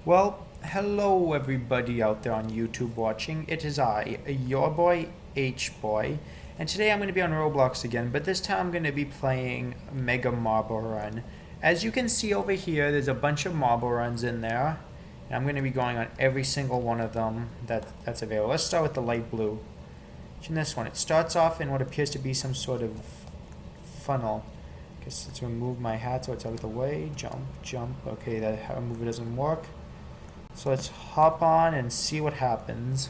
Well, hello everybody out there on YouTube watching. It is I, your boy H-Boy, and today I'm going to be on Roblox again, but this time I'm going to be playing Mega Marble Run. As you can see over here, there's a bunch of marble runs in there, and I'm going to be going on every single one of them that's available. Let's start with the light blue. In this one, it starts off in what appears to be some sort of funnel. Guess let's remove my hat so it's out of the way. Jump, jump. Okay, that move doesn't work. So let's hop on and see what happens.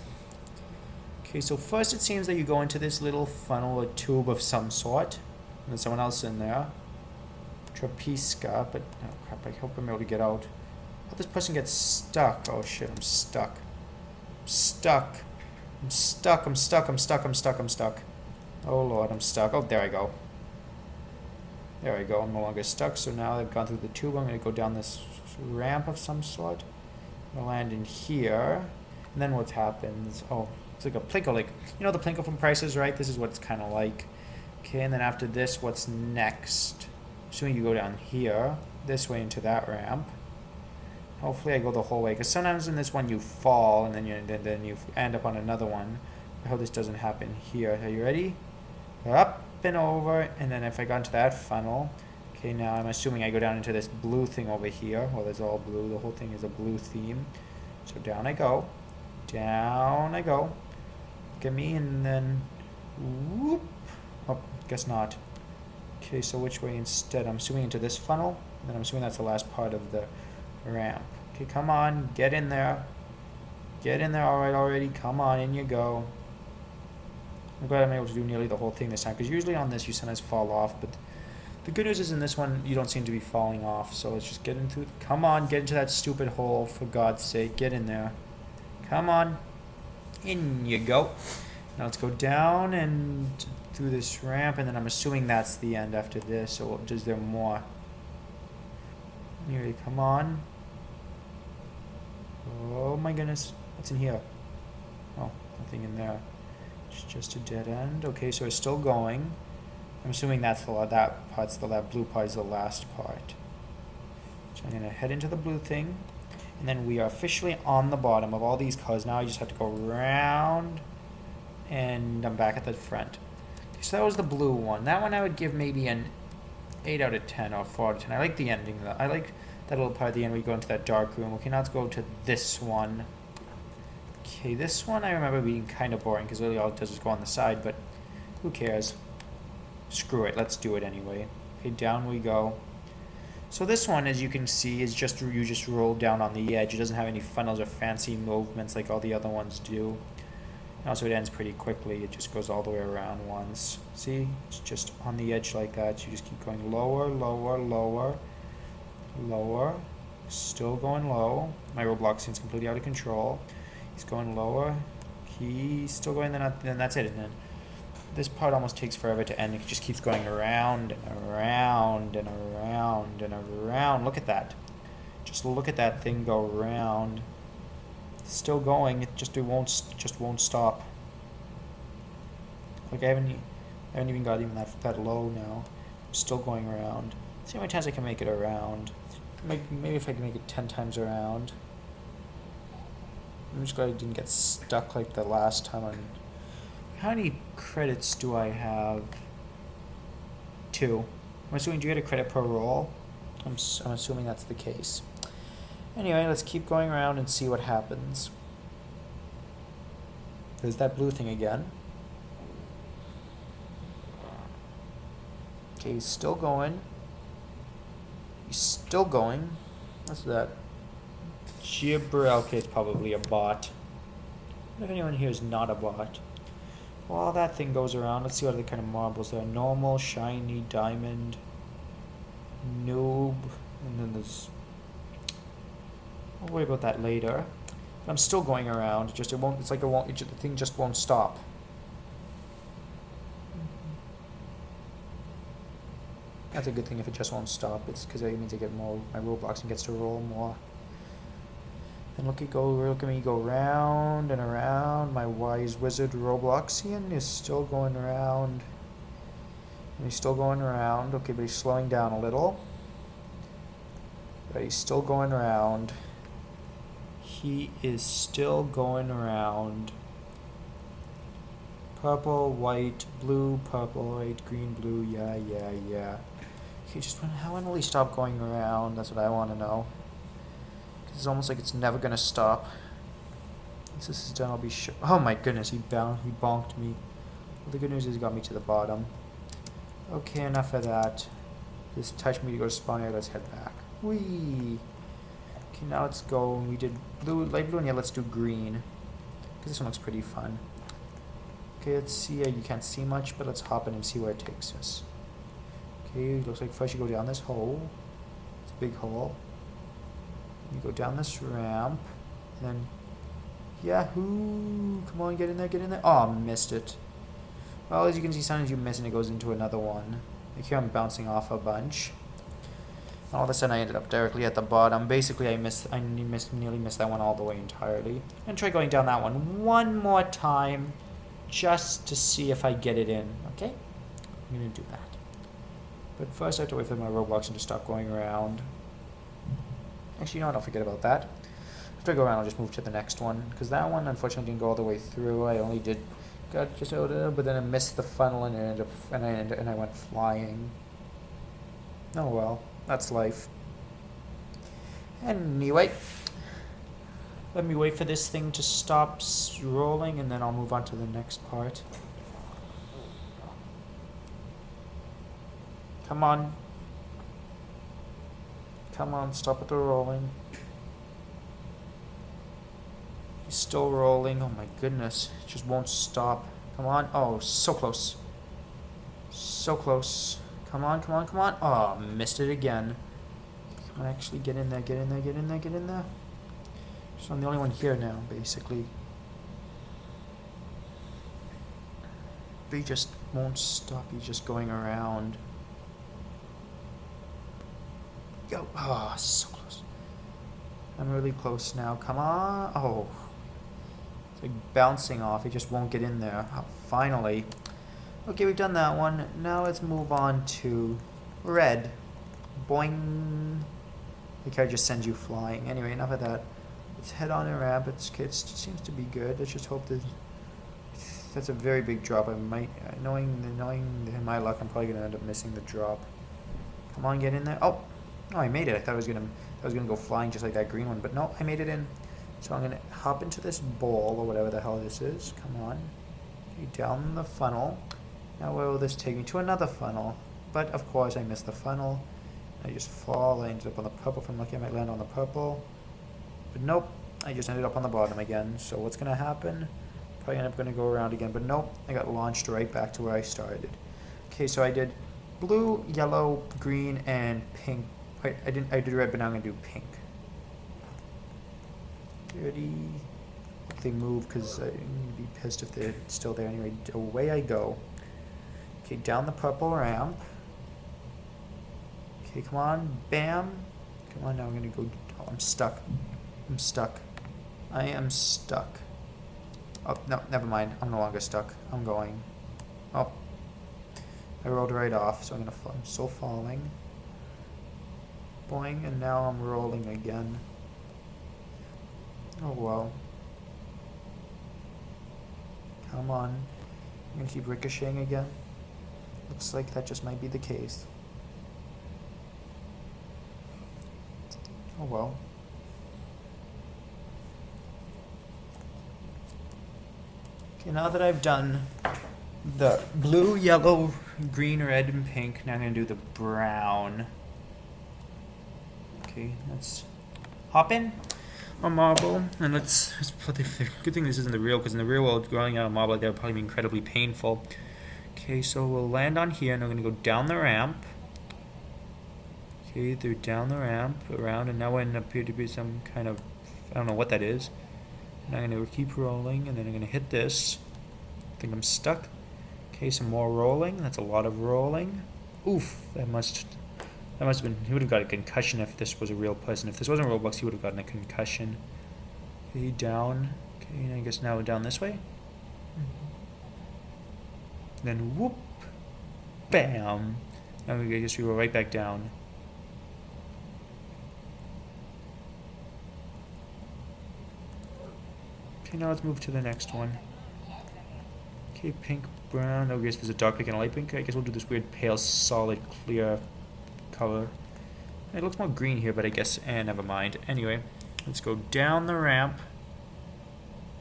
Okay, so first it seems that you go into this little funnel or tube of some sort. And there's someone else in there. Trapiska, but oh crap, I hope I'm able to get out. How this person gets stuck? Oh shit, I'm stuck. I'm stuck. I'm stuck, I'm stuck, I'm stuck, I'm stuck, I'm stuck. Oh lord, I'm stuck. Oh, there I go. There I go, I'm no longer stuck, so now I've gone through the tube, I'm going to go down this ramp of some sort. I'll land in here, and then what happens? Oh, it's like a Plinko, like, you know the Plinko from Price is Right? This is what it's kind of like. Okay, and then after this, what's next? Assuming you go down here, this way into that ramp. Hopefully I go the whole way, because sometimes in this one you fall, and then you end up on another one. I hope this doesn't happen here. Are you ready? Up and over, and then if I got into that funnel, okay, now I'm assuming I go down into this blue thing over here. Well, there's all blue. The whole thing is a blue theme. So down I go. Down I go. Look at me, and then whoop. Oh, guess not. Okay, so which way instead? I'm assuming into this funnel, and then I'm assuming that's the last part of the ramp. Okay, come on. Get in there. Get in there. All right, already. Come on, in you go. I'm glad I'm able to do nearly the whole thing this time, because usually on this you sometimes fall off, but the good news is in this one you don't seem to be falling off, so let's just get into it. Come on, get into that stupid hole, for God's sake, get in there. Come on, in you go. Now let's go down and through this ramp, and then I'm assuming that's the end after this, or is there more? Here, come on. Oh my goodness, what's in here? Oh, nothing in there. It's just a dead end. Okay, so it's still going. I'm assuming that blue part is the last part. So I'm gonna head into the blue thing, and then we are officially on the bottom of all these cars. Now I just have to go around, and I'm back at the front. Okay, so that was the blue one. That one I would give maybe an 8 out of 10 or 4 out of 10. I like the ending though. I like that little part at the end where you go into that dark room. Okay, now let's go to this one. Okay, this one I remember being kind of boring because really all it does is go on the side, but who cares? Screw it, let's do it anyway. Okay, down we go. So this one, as you can see, is you just roll down on the edge. It doesn't have any funnels or fancy movements like all the other ones do. And also it ends pretty quickly. It just goes all the way around once. See? It's just on the edge like that. You just keep going lower, lower, lower, lower. Still going low. My Robloxian's completely out of control. He's going lower. He's still going, then that's it. And then this part almost takes forever to end. It just keeps going around and around and around and around. Look at that. Just look at that thing go around. It's still going. It won't stop. Like I haven't even got even that low now. I'm still going around. See how many times I can make it around. Maybe if I can make it 10 times around. I'm just glad I didn't get stuck like the last time on. How many credits do I have? 2. I'm assuming, do you get a credit per roll? I'm assuming that's the case. Anyway, let's keep going around and see what happens. There's that blue thing again. Okay, he's still going. He's still going. What's that? Gibber. Okay, it's probably a bot. What if anyone here is not a bot? Well, that thing goes around. Let's see what other kind of marbles there are. Normal, shiny, diamond, noob, and then there's. I'll worry about that later. But I'm still going around. It won't. It's like it won't. The thing just won't stop. That's a good thing if it just won't stop. It's because it means I get more. My Robloxian gets to roll more. And look at me go round and around. My wise wizard Robloxian is still going around. And he's still going around. Okay, but he's slowing down a little. But he's still going around. He is still going around. Purple, white, blue, purple, white, green, blue, yeah. Okay, just when will he stop going around? That's what I want to know. It's almost like it's never gonna stop. Once this is done, I'll be sure. Oh my goodness, he bonked me. Well, the good news is he got me to the bottom. Okay, enough of that. Just touch me to go to spawn area, let's head back. Whee! Okay, now let's go. We did blue, light blue, and yeah, let's do green. Because this one looks pretty fun. Okay, let's see. You can't see much, but let's hop in and see where it takes us. Okay, looks like first you go down this hole. It's a big hole. You go down this ramp. And then, yahoo! Come on, get in there, get in there. Oh, missed it. Well, as you can see, sometimes you miss and it goes into another one. Like here I'm bouncing off a bunch. And all of a sudden I ended up directly at the bottom. Basically I nearly missed that one all the way entirely. And try going down that one more time. Just to see if I get it in, okay? I'm gonna do that. But first I have to wait for my Robloxian to stop going around. Actually, you know what, I'll forget about that. After I go around, I'll just move to the next one. Because that one, unfortunately, didn't go all the way through. I only got just out of, but then I missed the funnel and I went flying. Oh well, that's life. Anyway. Let me wait for this thing to stop rolling and then I'll move on to the next part. Come on. Come on, stop with the rolling. He's still rolling. Oh my goodness. It just won't stop. Come on. Oh, so close. So close. Come on, come on, come on. Oh, missed it again. Come on, actually get in there, get in there, get in there, get in there. So I'm the only one here now, basically. But he just won't stop. He's just going around. Go. Oh, so close. I'm really close now. Come on. Oh. It's like bouncing off. He just won't get in there. Oh, finally. Okay, we've done that one. Now let's move on to red. Boing. The card just sends you flying. Anyway, enough of that. Let's head on a ramp. It seems to be good. Let's just hope that that's a very big drop. I might, knowing my luck, I'm probably gonna end up missing the drop. Come on, get in there. Oh, I made it. I thought I was gonna go flying just like that green one, but no, I made it in. So I'm gonna hop into this bowl or whatever the hell this is. Come on, okay, down the funnel. Now where will this take me? To another funnel. But of course I missed the funnel. I just fall. I ended up on the purple. If I'm lucky, I might land on the purple. But nope, I just ended up on the bottom again. So what's going to happen? Probably end up going to go around again. But nope, I got launched right back to where I started. Okay, so I did blue, yellow, green, and pink. Wait, I did red, but now I'm going to do pink. Dirty. Hope they move because I'm going to be pissed if they're still there. Anyway, away I go. Okay, down the purple ramp. Okay, come on, bam. Come on, now I'm going to go. Oh, I'm stuck. I'm stuck. I am stuck. Oh, no, never mind. I'm no longer stuck. I'm going. Oh. I rolled right off, so I'm still falling. Boing, and now I'm rolling again. Oh, well. Come on. I'm gonna keep ricocheting again. Looks like that just might be the case. Oh, well. Okay, now that I've done the blue, yellow, green, red, and pink, now I'm going to do the brown. Okay, let's hop in on marble, and let's put the good thing this isn't the real, because in the real world, growing out of marble like that would probably be incredibly painful. Okay, so we'll land on here, and we're going to go down the ramp. Okay, they're down the ramp, around, and now it appeared to be some kind of, I don't know what that is. And I'm going to keep rolling, and then I'm going to hit this. I think I'm stuck. Okay, some more rolling. That's a lot of rolling. Oof, that must have been, he would have got a concussion if this was a real person. If this wasn't Roblox, he would have gotten a concussion. Okay, down. Okay, and I guess now we're down this way. Then whoop, bam. Now I guess we go right back down. Okay, now let's move to the next one. Okay, pink, brown. Oh, I guess there's a dark pink and a light pink. I guess we'll do this weird pale, solid, clear color. It looks more green here, but I guess, never mind. Anyway, let's go down the ramp.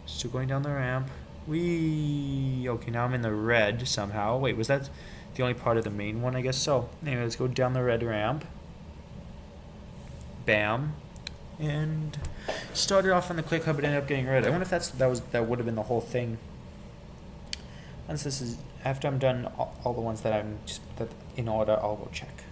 Still going down the ramp. Whee! Okay, now I'm in the red somehow. Wait, was that the only part of the main one? I guess so. Anyway, let's go down the red ramp. Bam. And started off on the clear color, but ended up getting red. I wonder if that would have been the whole thing. Once this is, after I'm done all the ones that I'm just that in order, I'll go check.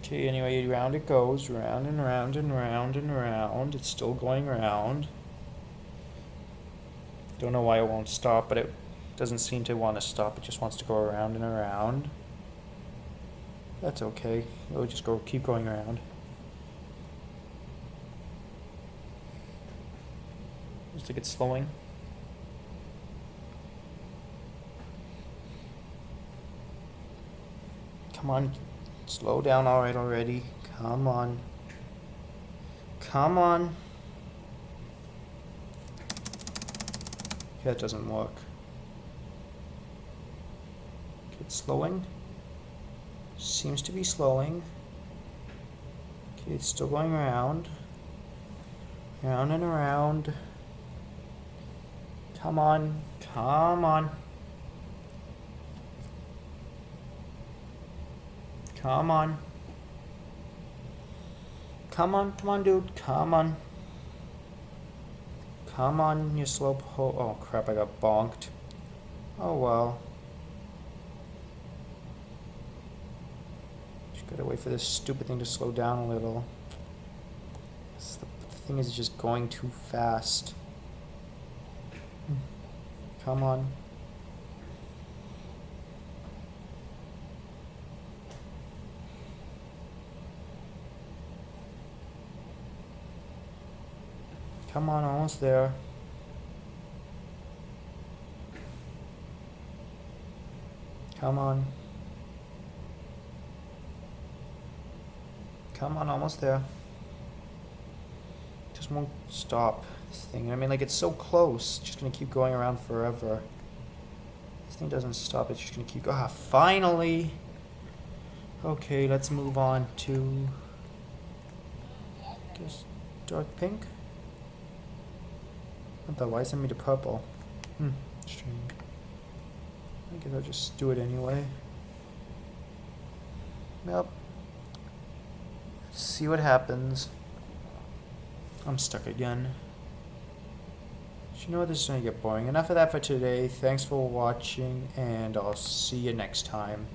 Okay, anyway, round it goes, round and round and round and round. It's still going round. Don't know why it won't stop, but it doesn't seem to want to stop. It just wants to go around and around. That's okay. It'll just keep going around. Looks like it's slowing. Come on. Slow down already. Come on. Come on. That doesn't work. It's slowing. Seems to be slowing. Okay, it's still going around. Round and around. Come on. Come on. Come on. Come on, dude. Come on. Come on, you slow oh crap, I got bonked. Oh well. Just gotta wait for this stupid thing to slow down a little. The thing is just going too fast. Come on. Come on, almost there. Come on. Come on, almost there. Just won't stop, this thing. I mean, like, it's so close. It's just gonna keep going around forever. This thing doesn't stop. It's just gonna keep going. Ah, finally! Okay, let's move on to... I guess dark pink? Why send me to purple? Strange. I guess I'll just do it anyway. Yep. Let's see what happens. I'm stuck again. But you know what? This is gonna get boring. Enough of that for today. Thanks for watching, and I'll see you next time.